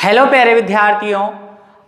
Hello प्यारे विद्यार्थियों,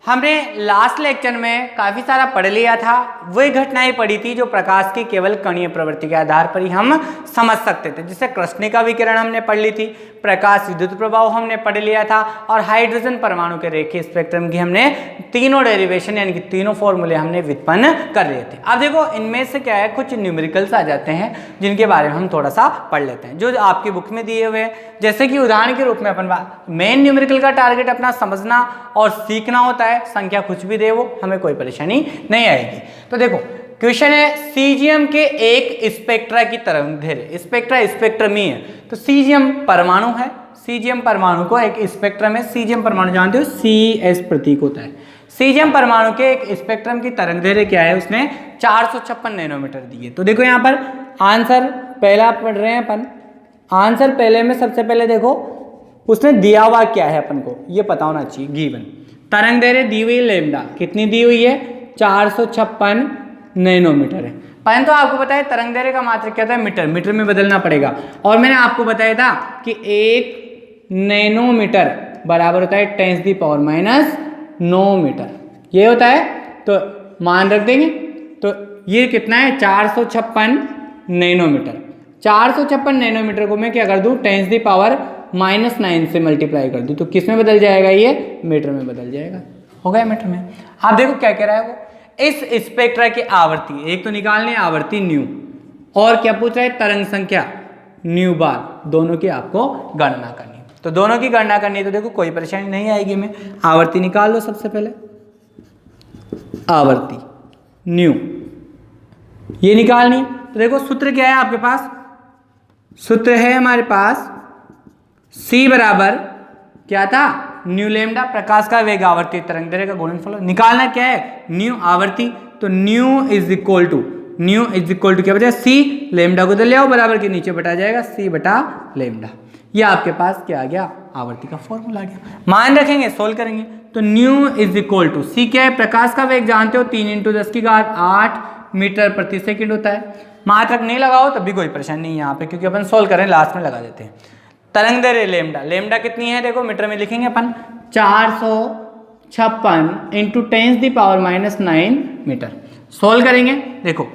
हमने लास्ट लेक्चर में काफ़ी सारा पढ़ लिया था। वही घटनाएं पढ़ी थी जो प्रकाश की केवल कणीय प्रवृत्ति के आधार पर ही हम समझ सकते थे। जैसे कृष्णिका विकिरण हमने पढ़ ली थी, प्रकाश विद्युत प्रभाव हमने पढ़ लिया था, और हाइड्रोजन परमाणु के रेखीय स्पेक्ट्रम की हमने तीनों डेरिवेशन यानी कि तीनों फॉर्मूले हमने व्युत्पन्न कर लिए थे। अब देखो इनमें से क्या है, कुछ न्यूमेरिकल्स आ जाते हैं जिनके बारे में हम थोड़ा सा पढ़ लेते हैं जो आपकी बुक में दिए हुए हैं। जैसे कि उदाहरण के रूप में अपन मेन न्यूमेरिकल का टारगेट अपना समझना और सीखना होता है। संख्या कुछ भी दे वो हमें कोई परेशानी नहीं आएगी। तो देखो क्वेश्चन है, सीजियम के एक स्पेक्ट्रा की तरंगदैर्घ्य, स्पेक्ट्रा स्पेक्ट्रमी है तो सीजियम परमाणु है। सीजियम परमाणु को एक स्पेक्ट्रम है, सीजियम परमाणु जानते हो CS प्रतीक होता है। सीजियम परमाणु के एक स्पेक्ट्रम की तरंगदैर्घ्य क्या है, उसने 456 नैनोमीटर दी है। तो देखो यहाँ पर आंसर पहला पढ़ रहे हैं अपन। आंसर पहले में सबसे पहले देखो उसने दिया हुआ क्या है, अपन को ये पता होना चाहिए। गिवन तरंगदैर्घ्य दी हुई लैम्डा कितनी दी हुई है, 456 नैनोमीटर है। परंतु आपको पता है तरंगदैर्घ्य का मात्रक क्या था, मीटर, मीटर में बदलना पड़ेगा। और मैंने आपको बताया था कि 1 नैनोमीटर बराबर होता है 10⁻⁹ मीटर, ये होता है। तो मान रख देंगे, तो ये कितना है 456 नैनोमीटर। 456 नैनोमीटर को मैं क्या कर दूं, 10⁻⁹ से मल्टीप्लाई कर दूं, तो किस में बदल जाएगा, ये मीटर में बदल जाएगा। हो गया मीटर में। आप देखो क्या कह रहा है वो, इस स्पेक्ट्रा की आवर्ती, एक तो निकालनी है आवर्ती न्यू, और क्या पूछ रहा है तरंग संख्या न्यू बार, दोनों की आपको गणना करनी है। तो दोनों की गणना करनी है तो देखो कोई परेशानी नहीं आएगी। मैं आवर्ती निकाल लो सबसे पहले, आवर्ती न्यू ये निकालनी है। तो देखो सूत्र क्या है आपके पास, सूत्र है हमारे पास C बराबर क्या था, न्यू लैम्डा, प्रकाश का वेग आवर्ती तरंगदैर्घ्य का गुणनफल। निकालना क्या है, न्यू आवर्ती, तो न्यू इज इक्वल टू क्या बचा, C लैम्डा को इधर ले आओ, बराबर के नीचे बटा जाएगा C बटा लैम्डा। ये आपके पास क्या आ गया, आवर्ती का फॉर्मूला आ गया। मान रखेंगे, सोल्व करेंगे तो nu is equal to C क्या है, प्रकाश का वेग जानते हो 3 × 10⁸ मीटर प्रति सेकंड होता है। मात्रक नहीं लगाओ तब भी कोई परेशानी नहीं है यहाँ पे, क्योंकि अपन सोल्व करें लास्ट में लगा देते हैं। तरंगदैर्घ्य लैम्डा, लैम्डा कितनी है देखो मीटर में लिखेंगे अपन, 456 × 10⁻⁹ मीटर। सोल्व करेंगे, देखो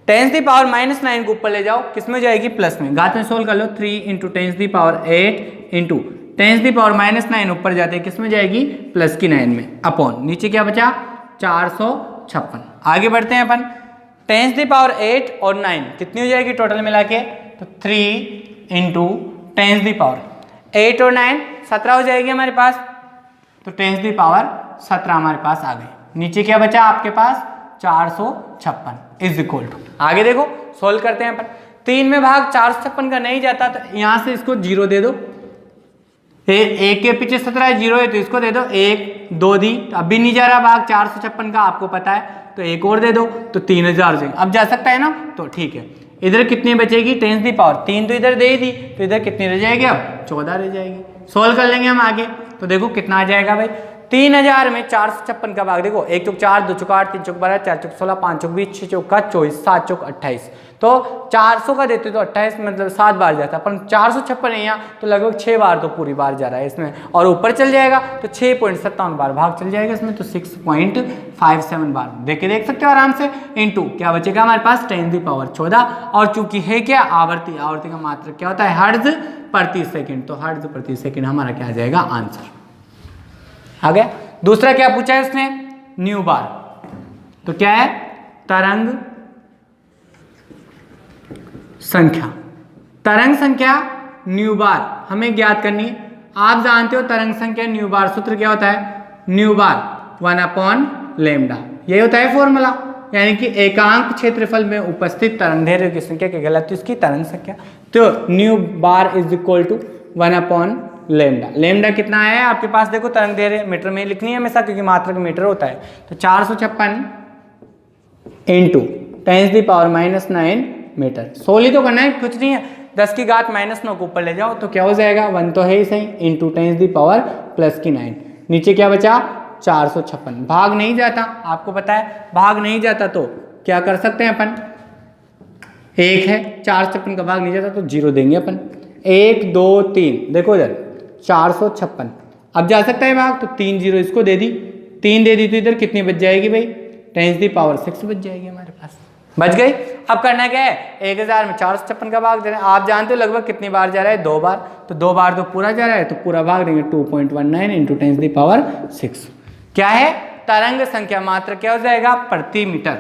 10⁻⁹ को ऊपर ले जाओ, किस में जाएगी, प्लस में, घात में सोल्व कर लो, 3 × 10⁸ × 10⁻⁹ ऊपर जाते हैं किस में जाएगी, प्लस की 9 में, अपॉन नीचे क्या बचा 456। आगे बढ़ते हैं अपन, 10⁸ और 9 कितनी हो जाएगी टोटल मिला के, तो 3 × 10⁸ और 9 17 हो जाएगी हमारे पास, तो 10⁻17 हमारे पास आ गई। नीचे क्या बचा आपके पास 456 इज इक्वल टू, आगे देखो सोल्व करते हैं अपन। 3 में भाग 456 का नहीं जाता तो यहां से इसको 0 दे दो, एक के पीछे 17 है, 0 है तो इसको दे दो, 1 2 दी, तो अब भी नहीं जा रहा भाग 456 का, आपको पता है, तो एक और दे दो तो 3000 हो जाएंगे। अब जा सकता है ना, तो ठीक है। इधर कितनी बचेगी 10⁻, 3 तो इधर दे ही दी, तो इधर कितनी रह जाएगी, अब 14 रह जाएगी। सोल्व कर लेंगे हम आगे, तो देखो कितना आ जाएगा भाई, 3000 में 456 का भाग देखो, 1 × 4 2 × 8 3 × 12 4 × 16 5 × 20 6 × 24 7 × 28, तो 400 का देते तो 28 मतलब 7 बार जाता, पर 456 है यहाँ तो लगभग 6 बार तो पूरी बार जा रहा है इसमें, और ऊपर चल जाएगा तो 6.57 बार भाग चल जाएगा इसमें, तो 6.57 बार देख सकते हो आराम से। इनटू क्या बचेगा हमारे पास 10⁻14, और चूंकि है क्या आवर्ती, आवर्ती का मात्रक क्या होता है हर्ट्ज प्रति सेकंड, तो हर्ट्ज प्रति सेकंड हमारा क्या आ जाएगा आंसर आ गया। दूसरा क्या पूछा है उसने, न्यू बार, तो क्या है तरंग संख्या, तरंग संख्या न्यू बार हमें ज्ञात करनी है। आप जानते हो तरंग संख्या न्यू बार सूत्र क्या होता है, न्यू बार 1/λ, यही होता है फॉर्मूला, यानी कि एकांक क्षेत्रफल में उपस्थित तरंगदैर्घ्य की संख्या के गलत इसकी तरंग संख्या, तो nu bar is equal to 1/λ। Lambda कितना है आपके पास, देखो तरंगदैर्घ्य मीटर में लिखनी है हमेशा, क्योंकि मात्रक मीटर होता है, तो 456 × 10⁻⁹ मीटर। सोल ही तो करना है, कुछ नहीं है, 10⁻⁹ को ऊपर ले जाओ तो क्या हो जाएगा, 1 तो है ही सही, इंटू 10⁻⁻9, नीचे क्या बचा 456, भाग नहीं जाता, आपको पता है भाग नहीं जाता, तो क्या कर सकते हैं अपन, 1 है 456 का भाग नहीं जाता तो 0 देंगे अपन, 1 2 3, देखो इधर 456 अब जा सकता है भाग, तो 3 0 इसको दे दी, 3 दे दी तो इधर कितनी बच जाएगी भाई, 10⁻6 बच जाएगी हमारे पास, बच गई। अब करना क्या है, 1000 में 456 का भाग दे रहे हैं। आप जानते हो लगभग कितनी बार जा रहा है, 2 बार, तो 2 बार तो पूरा जा रहा है, तो पूरा भाग देंगे 2.19 इंटू 10⁻6। क्या है, तरंग संख्या मात्रक क्या हो जाएगा, प्रति मीटर।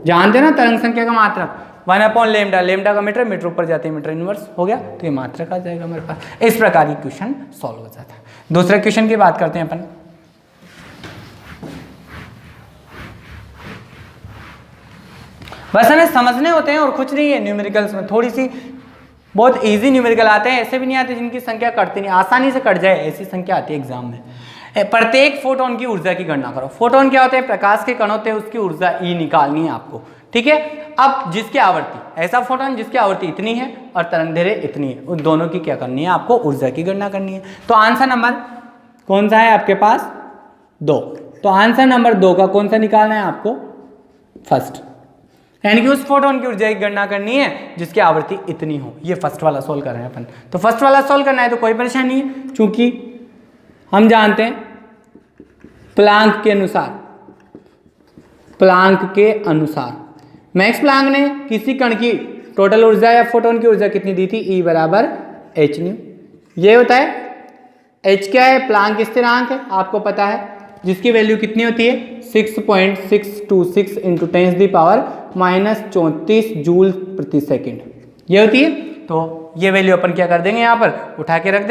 जानते ना तरंग संख्या का मात्रक 1/λ, लेमडा का मीटर, मीटर ऊपर जाते हैं मीटर इनवर्स हो गया, तो ये मात्रक आ जाएगा हमारे पास। इस प्रकार की क्वेश्चन सॉल्व हो जाता है। दूसरे क्वेश्चन की बात करते हैं अपन। बस हमें समझने होते हैं और कुछ नहीं है। न्यूमेरिकल्स में थोड़ी सी बहुत इजी न्यूमेरिकल आते हैं, ऐसे भी नहीं आते जिनकी संख्या कटती नहीं, आसानी से कट जाए ऐसी संख्या आती है एग्जाम में। प्रत्येक फोटोन की ऊर्जा की गणना करो। फोटोन क्या होते हैं, प्रकाश के कण होते हैं, उसकी ऊर्जा ई निकालनी है आपको, ठीक है। अब जिसकी आवृत्ति, ऐसा फोटोन जिसकी आवृत्ति इतनी है और तरंगदैर्घ्य इतनी है, उन दोनों की क्या करनी है, आपको ऊर्जा की गणना करनी है। तो आंसर नंबर कौन सा है आपके पास, 2। तो आंसर नंबर 2 का कौन सा निकालना है आपको, फर्स्ट, यानी कि उस फोटोन की ऊर्जा की गणना करनी है जिसकी आवृत्ति इतनी हो। ये फर्स्ट वाला सोल्व कर रहे हैं अपन। तो फर्स्ट वाला सोल्व करना है तो कोई परेशानी नहीं है, क्योंकि हम जानते हैं प्लांक के अनुसार मैक्स प्लांक ने किसी कण की टोटल ऊर्जा या फोटोन की ऊर्जा कितनी दी थी, E बराबर h न्यू। ये होता है h क्या है, प्लांक स्थिरांक है, आपको पता है, जिसकी वैल्यू कितनी होती है 6.626 इंटू 10⁻⁻34 जूल प्रति सेकेंड ये होती है। तो ये वैल्यू अपन क्या कर देंगे, यहाँ पर उठा के रख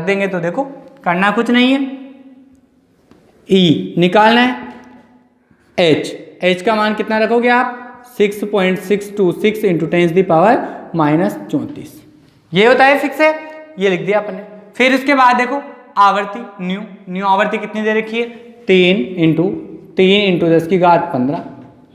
देंगे। तो देखो करना कुछ नहीं है, E निकालना है, h का मान कितना रखोगे आप, 6.626 इंटू 10⁻⁻34 ये होता है, फिक्स है, ये लिख दिया अपन ने। फिर उसके बाद देखो आवर्ती न्यू आवृत्ति कितनी दे रखी है, 3 इंटू 10⁻15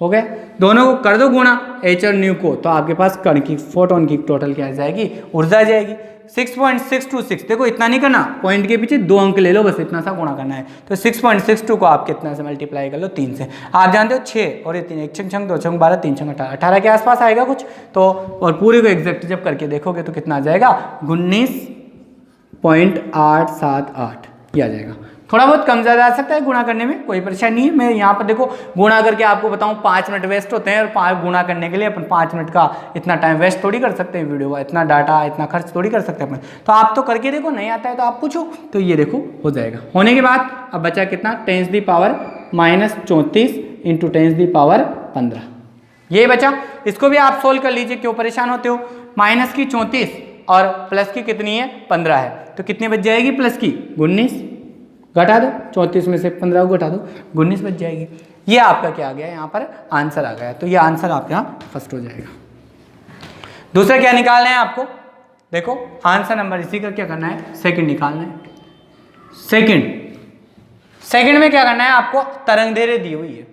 हो गया। दोनों को कर दो गुणा, h और न्यू को, तो आपके पास कण की फोटोन की टोटल क्या आ जाएगी, ऊर्जा आ जाएगी 6.626। देखो इतना नहीं करना, पॉइंट के पीछे 2 अंक ले लो, बस इतना सा गुणा करना है। तो 6.62 को आप कितना से मल्टीप्लाई कर लो, 3 से। आप जानते हो 6 और ये 3, 1 छंग 2 छंग 12 3 छंग 18 के आसपास आएगा कुछ तो, और पूरे को एग्जैक्ट जब करके देखोगे तो कितना आ जाएगा, 19.878 ये आ जाएगा। थोड़ा बहुत कम ज़्यादा आ सकता है गुणा करने में, कोई परेशानी नहीं है। मैं यहाँ पर देखो गुणा करके आपको बताऊँ 5 मिनट वेस्ट होते हैं, और 5 गुणा करने के लिए अपन 5 मिनट का इतना टाइम वेस्ट थोड़ी कर सकते हैं, वीडियो का इतना डाटा इतना खर्च थोड़ी कर सकते हैं अपन। तो आप तो करके देखो, नहीं आता है तो आप पूछो, तो ये देखो हो जाएगा। होने के बाद अब बचा कितना, 10⁻⁻34 इंटू 10⁻15 ये बचा। इसको भी आप सोल्व कर लीजिए, क्यों परेशान होते हो। माइनस की 34 और प्लस की कितनी है, 15 है, तो कितनी बच जाएगी, प्लस की 19, घटा दो 34 में से 15 को घटा दो, 19 बच जाएगी। ये आपका क्या आ गया, यहाँ पर आंसर आ गया। तो ये आंसर आपका यहाँ फर्स्ट हो जाएगा। दूसरा क्या निकालना है आपको, देखो आंसर नंबर इसी का क्या करना है, सेकंड निकालना है। सेकंड में क्या करना है आपको, तरंगदैर्घ्य दी हुई है,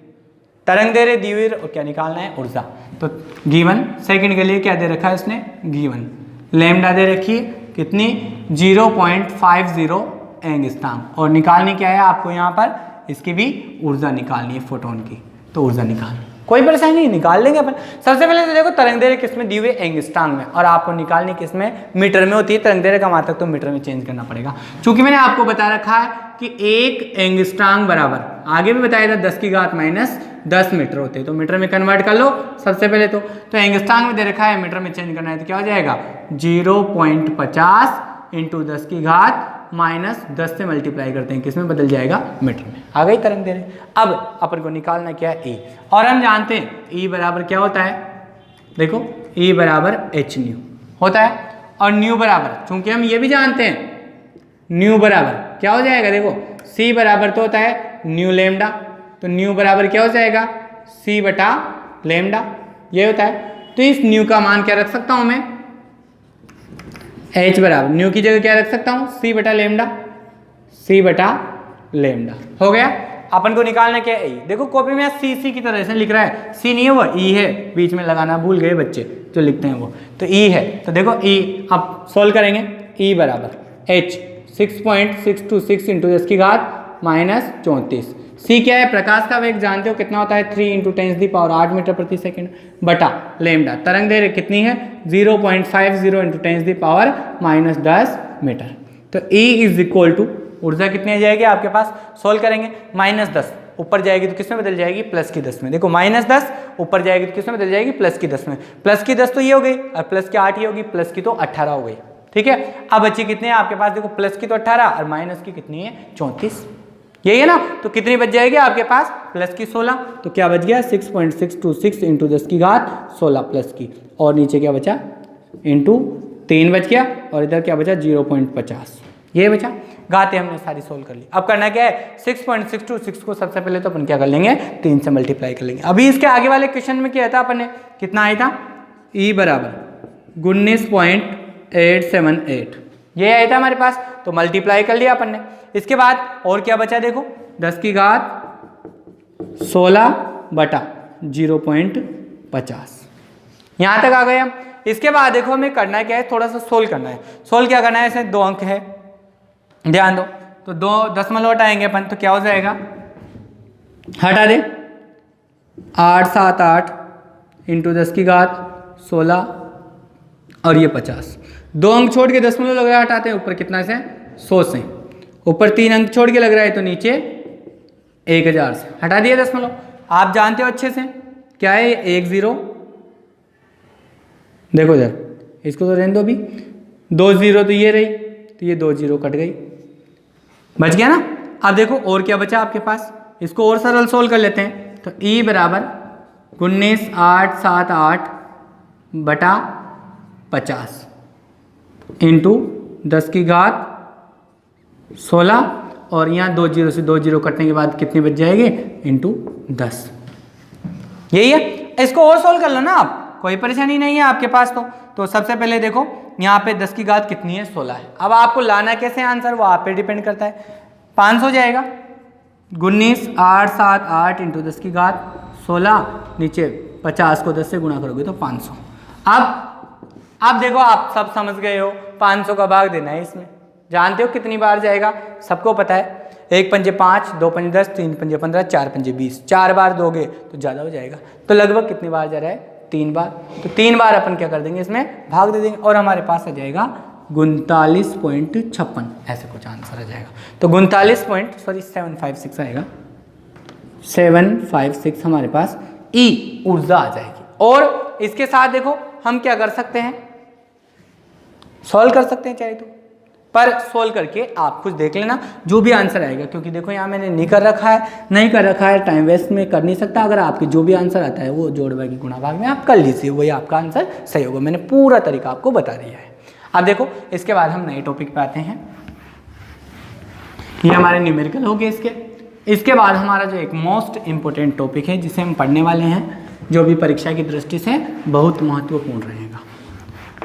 तरंगदैर्घ्य दी हुई और क्या निकालना है, ऊर्जा। तो गिवन सेकंड के लिए क्या दे रखा है इसने, गिवन लैम्डा दे रखी है कितनी, 0.50 एंगस्ट्रॉम, और निकालनी क्या है आपको यहाँ पर, इसकी भी ऊर्जा निकालनी है फोटोन की। तो ऊर्जा निकालनी, कोई परेशानी नहीं, निकाल लेंगे अपन। सबसे पहले तो देखो तरंगदैर्घ्य किसमें दी हुई है, एंगस्ट्रॉम में, और आपको निकालनी किसमें, मीटर में होती है। तरंगदैर्घ्य का मात्रक तो मीटर में चेंज करना पड़ेगा, क्योंकि मैंने आपको बता रखा है कि 1 एंगस्ट्रॉम बराबर, आगे भी बताया था 10⁻⁻10 मीटर होते हैं, तो मीटर में कन्वर्ट कर लो सबसे पहले। तो एंगस्ट्रॉम में दे रखा है, मीटर में चेंज करना है, तो क्या हो जाएगा 0.50 इंटू 10⁻⁻10 से मल्टीप्लाई करते हैं, किसमें बदल जाएगा, मीटर में। आ गई तरंगदैर्घ्य। अब अपन को निकालना क्या है, E, और हम जानते हैं E बराबर क्या होता है, देखो E बराबर h न्यू होता है, और न्यू बराबर, चूंकि हम ये भी जानते हैं न्यू बराबर क्या हो जाएगा, देखो C बराबर तो होता है न्यू लैम्डा, तो न्यू बराबर क्या हो जाएगा, C बटा लैम्डा, ये होता है। तो इस न्यू का मान क्या रख सकता हूं मैं, h बराबर न्यू की जगह क्या रख सकता हूँ, C बटा लैम्डा हो गया। अपन को निकालना क्या है, E। देखो कॉपी में C की तरह से लिख रहा है, C नहीं है वो E है, बीच में लगाना भूल गए बच्चे जो लिखते हैं वो, तो E है। तो देखो E अब सोल्व करेंगे, E बराबर h 6.626 इंटू 10⁻⁻34। C क्या है, प्रकाश का वेग जानते हो कितना होता है, 3 इंटू 10⁻8 मीटर प्रति सेकेंड, बटा लैम्डा, तरंगदैर्घ्य कितनी है 0.50 इंटू 10⁻⁻10 मीटर। तो E इज इक्वल टू ऊर्जा कितनी आ जाएगी आपके पास, सोल्व करेंगे -10 ऊपर जाएगी तो किस में बदल जाएगी, +10 में। देखो -10 ऊपर जाएगी तो किस में बदल जाएगी, +10 में। +10 तो ये हो गई और प्लस की 8 ये होगी, प्लस की तो 18 हो गई। ठीक है, अब बच्चे कितने हैं आपके पास, देखो प्लस की तो 18 और माइनस की कितनी है 34, यही है ना। तो कितनी बच जाएगी आपके पास, प्लस की 16। तो क्या बच गया 6.626 इंटू 10 की घात 16 प्लस की, और नीचे क्या बचा इंटू 3 बच गया, और इधर क्या बचा 0.50, ये बचा। घातें हमने सारी सोल्व कर ली। अब करना क्या है, 6.626 को सबसे पहले तो अपन क्या कर लेंगे, 3 से मल्टीप्लाई कर लेंगे। अभी इसके आगे वाले क्वेश्चन में क्या था अपन ने, कितना आया था, E बराबर 19.878, ये आया था हमारे पास, तो मल्टीप्लाई कर लिया अपन ने। इसके बाद और क्या बचा, देखो 10 की घात 16 बटा 0.50, यहाँ तक आ गए हम। इसके बाद देखो हमें करना क्या है, थोड़ा सा सोल्व करना है। सोल्व क्या करना है, इसमें 2 अंक है, ध्यान दो, तो 2 दशमलव हटाएंगे अपन, तो क्या हो जाएगा, हटा दे 878 इंटू 10 की घात 16 और ये 50, 2 अंक छोड़ के दशमलव लग रहा है, हटाते हैं ऊपर कितना से 100 से, ऊपर 3 अंक छोड़ के लग रहा है तो नीचे 1000 से, हटा दिया दशमलव। आप जानते हो अच्छे से क्या है 1 0, देखो इधर इसको तो रहने दो अभी, 2 0 तो ये रही, तो ये 2 0 कट गई, बच गया ना। अब देखो और क्या बचा आपके पास, इसको और सरल सोल्व कर लेते हैं। तो E बराबर 19.878 बटा 50 इंटू 10 की घात 16, और यहाँ 2 0 से 2 0 कटने के बाद कितनी बच जाएगी, इंटू 10, यही है। इसको और सोल्व कर लो ना आप, कोई परेशानी नहीं है आपके पास। तो सबसे पहले देखो यहाँ पे 10 की घात कितनी है 16 है। अब आपको लाना कैसे आंसर, वो आप पे डिपेंड करता है। 500 जाएगा, 19.878 इंटू 10 की घात 16, नीचे 50 को 10 से गुणा करोगे तो 500। अब देखो आप सब समझ गए हो, 500 का भाग देना है इसमें, जानते हो कितनी बार जाएगा, सबको पता है। 1 पंजे 5, 2 पंजे 10, 3 पंजे 15, 4 पंजे 20, 4 बार दोगे तो ज़्यादा हो जाएगा। तो लगभग कितनी बार जा रहा है, 3 बार। तो 3 बार अपन क्या कर देंगे, इसमें भाग दे देंगे, और हमारे पास आ जाएगा 39.56, ऐसे कुछ आंसर आ जाएगा। तो 756 आएगा, 756 हमारे पास E ऊर्जा आ जाएगी। और इसके साथ देखो हम क्या कर सकते हैं, सॉल्व कर सकते हैं चाहे तो, पर सोल्व करके आप कुछ देख लेना जो भी आंसर आएगा, क्योंकि देखो यहाँ मैंने नहीं कर रखा है, टाइम वेस्ट में कर नहीं सकता। अगर आपके जो भी आंसर आता है वो जोड़ भाग गुणा भाग में आप कर लीजिए, वही आपका आंसर सही होगा। मैंने पूरा तरीका आपको बता दिया है। अब देखो इसके बाद हम नए टॉपिक पे आते हैं, ये हमारे न्यूमेरिकल हो गए। इसके बाद हमारा जो एक मोस्ट इंपोर्टेंट टॉपिक है जिसे हम पढ़ने वाले हैं, जो भी परीक्षा की दृष्टि से बहुत महत्वपूर्ण रहेगा,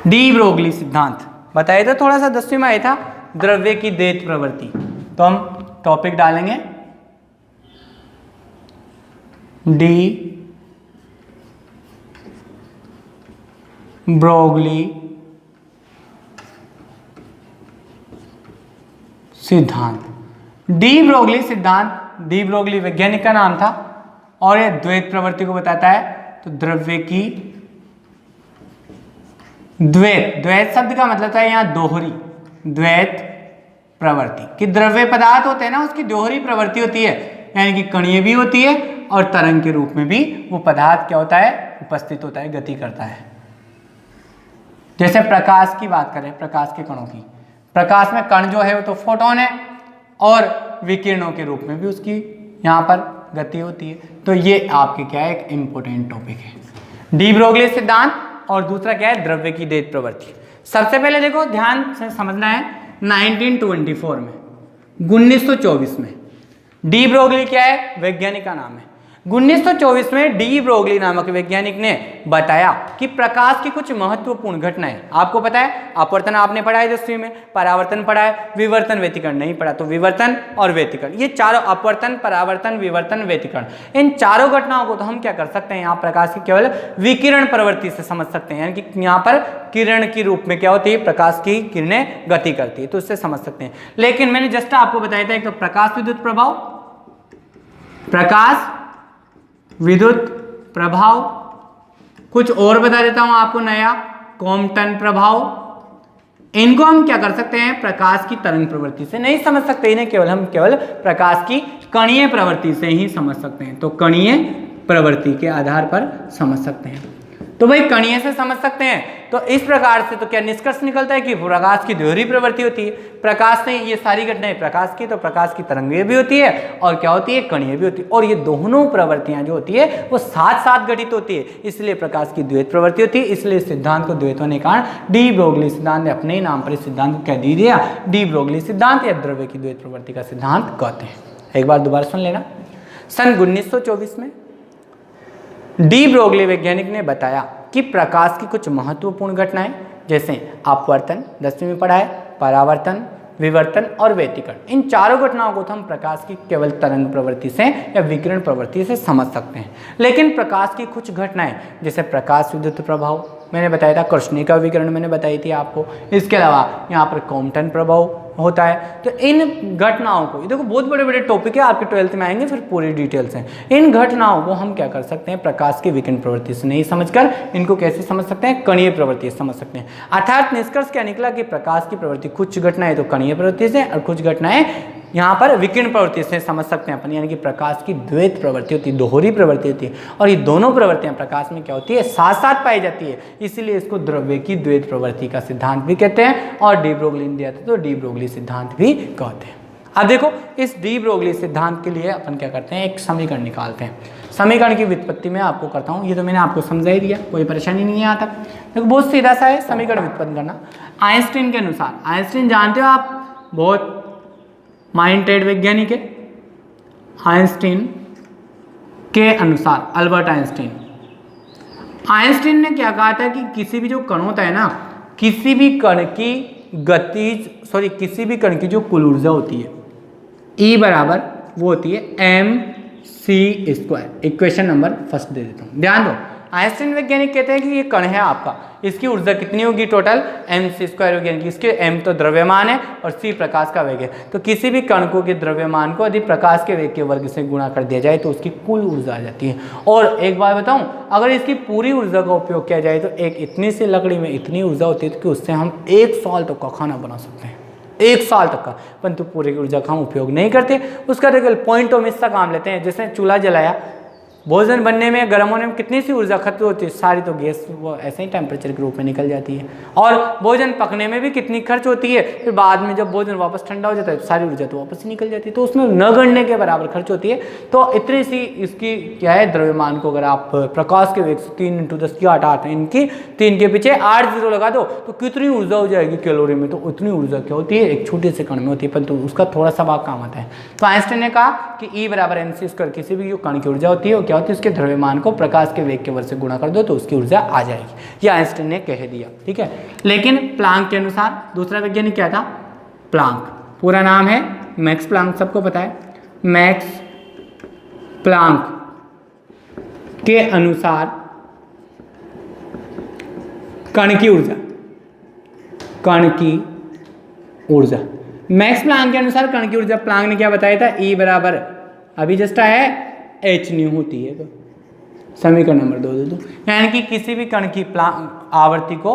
डी ब्रोगली सिद्धांत। बताया था थोड़ा सा 10वीं में आया था, द्रव्य की देत प्रवृत्ति। तो हम टॉपिक डालेंगे डी ब्रोगली सिद्धांत। डी ब्रोगली सिद्धांत, डी ब्रोगली वैज्ञानिक का नाम था, और यह द्वैत प्रवृत्ति को बताता है। तो द्रव्य की द्वैत शब्द का मतलब है यहाँ दोहरी, द्वैत प्रवृत्ति कि द्रव्य पदार्थ होते हैं ना, उसकी दोहरी प्रवृत्ति होती है, यानी कि कणीय भी होती है और तरंग के रूप में भी वो पदार्थ क्या होता है, उपस्थित होता है, गति करता है। जैसे प्रकाश की बात करें, प्रकाश के कणों की, प्रकाश में कण जो है वो तो फोटोन है, और विकिरणों के रूप में भी उसकी यहाँ पर गति होती है। तो ये आपके क्या है, एक इंपॉर्टेंट टॉपिक है डी ब्रोगली सिद्धांत। और दूसरा क्या है, द्रव्य की देत प्रवृत्ति। सबसे पहले देखो ध्यान से समझना है, 1924 में, 1924 में डी ब्रोगली क्या है, वैज्ञानिक का नाम है। 1924 में डी ब्रोगली नामक वैज्ञानिक ने बताया कि प्रकाश की कुछ महत्वपूर्ण घटनाएं, आपको पता है अपवर्तन आपने पढ़ा है 10वीं में, परावर्तन पढ़ा है, विवर्तन व्यतिकरण नहीं पढ़ा। तो विवर्तन और व्यतिकरण, ये चारों, अपवर्तन, परावर्तन, विवर्तन, व्यतिकरण, इन चारों घटनाओं को तो हम क्या कर सकते हैं, यहाँ प्रकाश की केवल विकिरण प्रवृत्ति से समझ सकते हैं, यानी कि यहाँ पर किरण के रूप में क्या होती है, प्रकाश की किरणें गति करती है, तो उससे समझ सकते हैं। लेकिन मैंने जस्ट आपको बताया था, एक तो प्रकाश विद्युत प्रभाव, प्रकाश विद्युत प्रभाव, कुछ और बता देता हूं आपको नया, कॉम्पटन प्रभाव, इनको हम क्या कर सकते हैं, प्रकाश की तरंग प्रवृत्ति से नहीं समझ सकते, इन्हें केवल प्रकाश की कणीय प्रवृत्ति से ही समझ सकते हैं। तो कणीय प्रवृत्ति के आधार पर समझ सकते हैं। तो भाई कणीय से समझ सकते हैं, तो इस प्रकार से तो क्या निष्कर्ष निकलता है कि प्रकाश की दोहरी प्रवृत्ति होती है। प्रकाश से ये सारी घटनाएं प्रकाश की, तो प्रकाश की तरंगें भी होती है और क्या होती है, कणीय भी होती है। और ये दोनों प्रवृत्तियां जो होती है वो साथ साथ घटित होती है, इसलिए प्रकाश की द्वैत प्रवृत्ति होती है। इसलिए सिद्धांत को द्वैत होने के कारण डी ब्रोगली सिद्धांत ने अपने ही नाम पर इस सिद्धांत को क्या दे दिया, डी ब्रोगली सिद्धांत या द्रव्य की द्वैत प्रवृत्ति का सिद्धांत कहते हैं। एक बार दोबारा सुन लेना। सन 1924 में डी ब्रोगली वैज्ञानिक ने बताया कि प्रकाश की कुछ महत्वपूर्ण घटनाएं जैसे अपवर्तन, 10वीं में पढ़ा है, परावर्तन, विवर्तन और व्यतिकरण, इन चारों घटनाओं को तो हम प्रकाश की केवल तरंग प्रवृत्ति से या विकिरण प्रवृत्ति से समझ सकते हैं। लेकिन प्रकाश की कुछ घटनाएं जैसे प्रकाश विद्युत प्रभाव मैंने बताया था, कृष्णिका विकिरण मैंने बताई थी आपको, इसके अलावा यहाँ पर कॉम्पटन प्रभाव होता है। तो इन घटनाओं को, ये देखो बहुत बड़े बड़े टॉपिक है, आपके 12th में आएंगे, फिर पूरी डिटेल्स हैं। इन घटनाओं को हम क्या कर सकते हैं, प्रकाश की विकिरण प्रवृत्ति से नहीं समझकर इनको कैसे समझ सकते हैं, कणीय प्रवृत्ति से समझ सकते हैं। अर्थात निष्कर्ष क्या निकला कि प्रकाश की प्रवृत्ति कुछ घटनाएं तो कणीय प्रवृत्ति से और कुछ घटनाएं यहाँ पर विकिरण प्रवृत्ति से समझ सकते हैं अपन, यानी कि प्रकाश की द्वैत प्रवृत्ति होती है, दोहरी प्रवृत्ति होती है। और ये दोनों प्रवृत्तियां प्रकाश में क्या होती है, साथ साथ पाई जाती है, इसीलिए इसको द्रव्य की द्वैत प्रवृत्ति का सिद्धांत भी कहते हैं और डी ब्रोगली ने दिया था तो डी ब्रोगली सिद्धांत भी कहते हैं। अब देखो इस डी ब्रोगली सिद्धांत के लिए अपन क्या करते हैं, एक समीकरण निकालते हैं। समीकरण की व्युत्पत्ति में आपको करता हूँ, ये तो मैंने आपको समझा ही दिया, कोई परेशानी नहीं है यहाँ तक। देखो बहुत सीधा सा है समीकरण व्युत्पन्न करना। आइंस्टीन के अनुसार, आइंस्टीन जानते हो आप, बहुत माइंडेड वैज्ञानिक है। आइंस्टीन के अनुसार, अल्बर्ट आइंस्टीन ने क्या कहा था कि किसी भी जो कण होता है ना, किसी भी कण की किसी भी कण की जो कुल ऊर्जा होती है E बराबर वो होती है mc²। Equation number first they देता हूँ, ध्यान दो। आइंस्टीन वैज्ञानिक कहते हैं कि ये कण है आपका, इसकी ऊर्जा कितनी होगी टोटल, mc² होगी, यानी कि इसके m तो द्रव्यमान है और c प्रकाश का वेग है। तो किसी भी कण को के द्रव्यमान को यदि प्रकाश के वेग के वर्ग से गुणा कर दिया जाए तो उसकी कुल ऊर्जा आ जाती है। और एक बात बताऊं, अगर इसकी पूरी ऊर्जा का उपयोग किया जाए तो एक इतनी सी लकड़ी में इतनी ऊर्जा होती है कि उससे हम 1 साल तक का खाना बना सकते हैं, 1 साल तक का। परंतु पूरी ऊर्जा का हम उपयोग नहीं करते, उसका केवल पॉइंट ऑफ हिस्सा काम लेते हैं। जैसे चूल्हा जलाया, भोजन बनने में, गर्म होने में कितनी सी ऊर्जा खर्च होती है, सारी तो गैस वो ऐसे ही टेम्परेचर के रूप में निकल जाती है। और भोजन पकने में भी कितनी खर्च होती है, फिर बाद में जब भोजन वापस ठंडा हो जाता है तो सारी ऊर्जा तो वापस ही निकल जाती है, तो उसमें न गणने के बराबर खर्च होती है। तो इतनी सी इसकी क्या है द्रव्यमान को, अगर आप प्रकाश के वेग से 3 × 10⁸ इनकी 3 के पीछे 8 जीरो लगा दो तो कितनी ऊर्जा हो जाएगी कैलोरी में। तो उतनी ऊर्जा क्या होती है, एक छोटे से कण में होती है, परंतु उसका थोड़ा सा भाग काम आता है। तो आइंस्टीन ने कहा कि E बराबर mc², किसी भी जो कण की ऊर्जा होती है वो क्या होती है, उसके द्रव्यमान को प्रकाश के वेग के वर्ग से गुणा कर दो तो उसकी ऊर्जा आ जाएगी। ये आइंस्टीन ने कह दिया, ठीक है। लेकिन प्लांक के अनुसार, दूसरा वैज्ञानिक क्या था, प्लांक, पूरा नाम है मैक्स प्लांक, सबको पता है। मैक्स प्लांक के अनुसार कण की ऊर्जा, मैक्स प्लांक के अनुसार कण की ऊर्जा, प्लांक ने क्या बताया था, E बराबर अभी जस्ट आया है hν होती है। तो समीकरण नंबर 2 दे दो, यानी कि किसी भी कण की आवर्ती को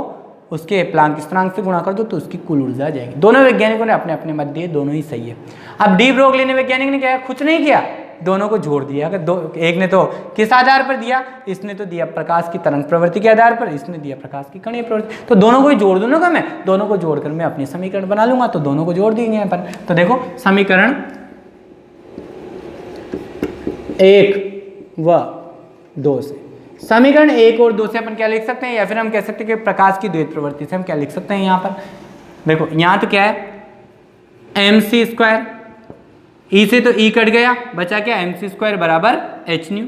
उसके प्लांक स्थिरांक से गुणा कर दो तो उसकी कुल ऊर्जा आ जाएगी। दोनों वैज्ञानिकों ने अपने अपने मत दिए, दोनों ही सही है। अब डी ब्रोगली ने वैज्ञानिक ने क्या, कुछ नहीं किया, दोनों को जोड़ दिया। अगर एक ने तो किस आधार पर दिया, इसने तो दिया प्रकाश की तरंग प्रवृत्ति के आधार पर, इसने दिया प्रकाश की कणीय प्रवृत्ति, तो दोनों को ही जोड़ दूंगा मैं, दोनों को जोड़कर मैं अपनी समीकरण बना लूंगा। तो दोनों को जोड़ देंगे अपन। तो देखो समीकरण 1 व 2 से, समीकरण 1 और 2 से अपन क्या लिख सकते हैं, या फिर हम कह सकते हैं कि प्रकाश की द्वैत प्रवृत्ति से हम क्या लिख सकते हैं। यहाँ पर देखो, यहाँ तो क्या है mc², E से तो E कट गया, बचा क्या mc² बराबर hν,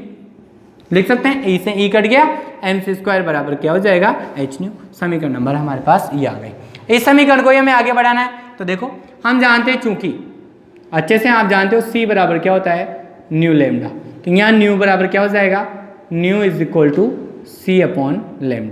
लिख सकते हैं। E से E कट गया, mc² बराबर क्या हो जाएगा, hν। समीकरण नंबर हमारे पास ये आ गई। इस समीकरण को ये हमें आगे बढ़ाना है। तो देखो हम जानते हैं, चूंकि अच्छे से आप जानते हो C बराबर क्या होता है, न्यू लैम्डा, तो यहाँ न्यू बराबर क्या हो जाएगा, new is equal to C/λ।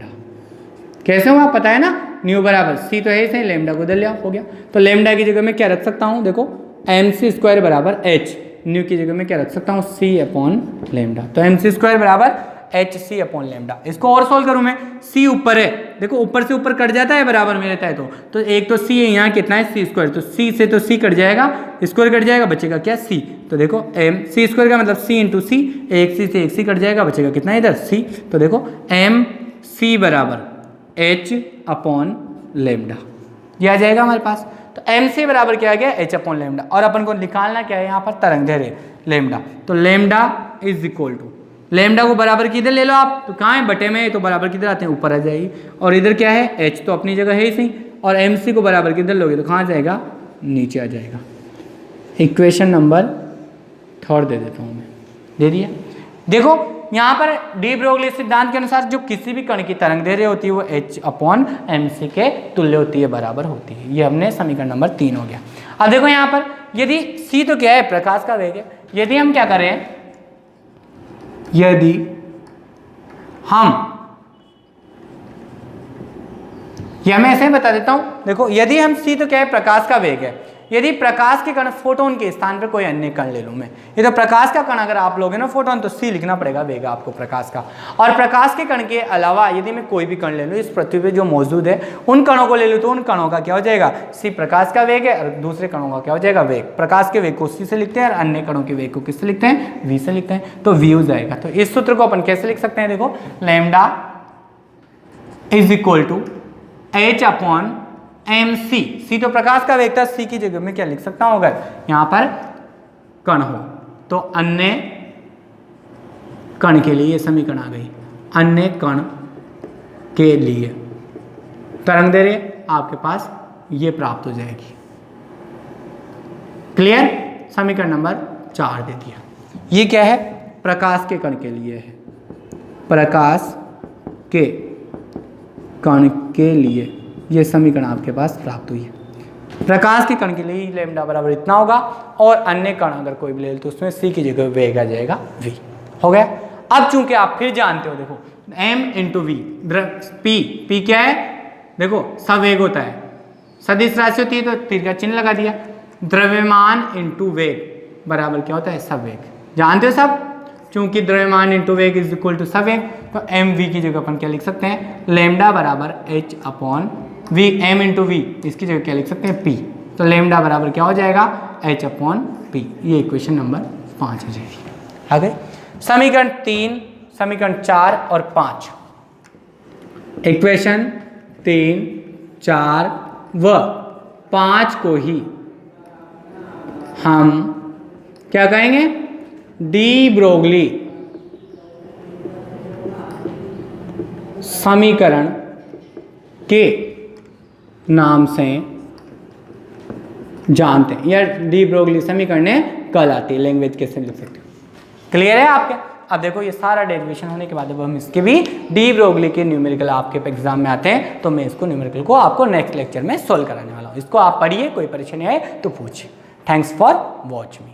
कैसे हुआ पता है ना, न्यू बराबर C तो है इसे, लैम्डा को दे लिया, हो गया। तो लैम्डा की जगह में क्या रख सकता हूँ, देखो mc² बराबर h, न्यू की जगह में क्या रख सकता हूँ, C/λ। तो mc² बराबर एच सी अपॉन लेमडा। इसको और सोल्व करूं मैं, सी ऊपर है, देखो ऊपर से ऊपर कट जाता है, बराबर में रहता है, तो एक तो सी है, यहाँ कितना है सी स्क्वायर, तो सी से तो सी कट जाएगा, स्क्वायर कट जाएगा, बचेगा क्या सी। तो देखो एम सी स्क्वायर का मतलब सी इंटू सी, एक सी से एक सी कट जाएगा, बचेगा कितना इधर सी। तो देखो एम सी बराबर एच अपॉन लेमडा, ये आ जाएगा हमारे पास। तो एम सी बराबर क्या आ गया, एच अपॉन लेमडा, और अपन को निकालना क्या है यहाँ पर, तरंग दैर्घ्य लेमडा। तो lambda is equal to, lambda को बराबर किधर ले लो आप, तो कहाँ है, बटे में, तो बराबर किधर आते हैं, ऊपर आ जाएगी। और इधर क्या है, एच तो अपनी जगह है ही सही, और एम सी को बराबर किधर लोगे, तो कहाँ जाएगा, नीचे आ जाएगा। इक्वेशन नंबर 3 दे देता हूँ मैं, दे दिया। देखो यहाँ पर डी ब्रोगली सिद्धांत के अनुसार जो किसी भी कण की तरंग दैर्घ्य होती है वो एच अपॉन एम सी के तुल्य होती है, बराबर होती है। ये हमने समीकरण नंबर 3 हो गया। अब देखो यहाँ पर यदि सी तो क्या है, प्रकाश का वेग है, यदि हम क्या करें, यदि हम या मैं ऐसे ही बता देता हूं, देखो यदि हम सी तो क्या है, प्रकाश का वेग है, यदि प्रकाश के कण फोटोन के स्थान पर कोई अन्य कण ले लूं मैं, ये तो प्रकाश का कण अगर आप लोगे ना फोटोन, तो सी लिखना पड़ेगा वेग आपको प्रकाश का। और प्रकाश के कण के अलावा यदि मैं कोई भी कण ले लूं इस पृथ्वी पे जो मौजूद है, उन कणों को ले लूं, तो उन कणों का क्या हो जाएगा, सी प्रकाश का वेग है, और दूसरे कणों का क्या हो जाएगा, वेग। प्रकाश के वेग को सी से लिखते हैं और अन्य कणों के वेग को किससे लिखते हैं, वी से लिखते हैं, तो वी हो जाएगा। तो इस सूत्र को अपन कैसे लिख सकते हैं, देखो lambda is equal to H upon M C, C तो प्रकाश का वेग था, सी की जगह में क्या लिख सकता हूं, अगर यहां पर कण हो तो अन्य कण के लिए, ये समीकरण आ गई, अन्य कण के लिए तरंग दैर्घ्य आपके पास ये प्राप्त हो जाएगी। क्लियर, समीकरण नंबर 4 दे दिया। ये क्या है, प्रकाश के कण के लिए है, प्रकाश के कण के लिए ये समीकरण आपके पास प्राप्त हुई है। प्रकाश के कण के लिए लैम्डा बराबर इतना होगा, और अन्य कण अगर कोई भी ले तो उसमें सी की जगह वेग आ जाएगा वी। हो गया। अब चूंकि आप फिर जानते हो, देखो एम इंटू वी, पी क्या है, देखो सवेग होता है, सदिश राशि होती है तो तीर का चिन्ह लगा दिया। द्रव्यमान इंटू वेग बराबर क्या होता है, सवेग, जानते हो सब। चूंकि द्रव्यमान इंटू वेग इज इक्वल टू सवेग, तो एम वी की जगह अपन क्या लिख सकते हैं, लैम्डा बराबर H upon V, M into V, इसकी जगह क्या लिख सकते हैं, पी। तो लैम्डा बराबर क्या हो जाएगा, एच अपॉन पी। ये इक्वेशन नंबर 5 हो जाएगी। आगे समीकरण 3, समीकरण 4 और 5, इक्वेशन 3, 4 व 5 को ही हम क्या कहेंगे, डी ब्रोगली समीकरण के नाम से जानते हैं, या डी ब्रोगली समीकरण कहलाती है। लैंग्वेज कैसे लिख सकते हो, क्लियर है आपके। अब देखो ये सारा डेरिवेशन होने के बाद अब हम इसके भी डी ब्रोगली के न्यूमेरिकल आपके एग्जाम में आते हैं, तो मैं इसको न्यूमेरिकल को आपको नेक्स्ट लेक्चर में सोल्व कराने वाला हूँ। इसको आप पढ़िए, कोई परेशानी आए तो पूछिए। Thanks for watching.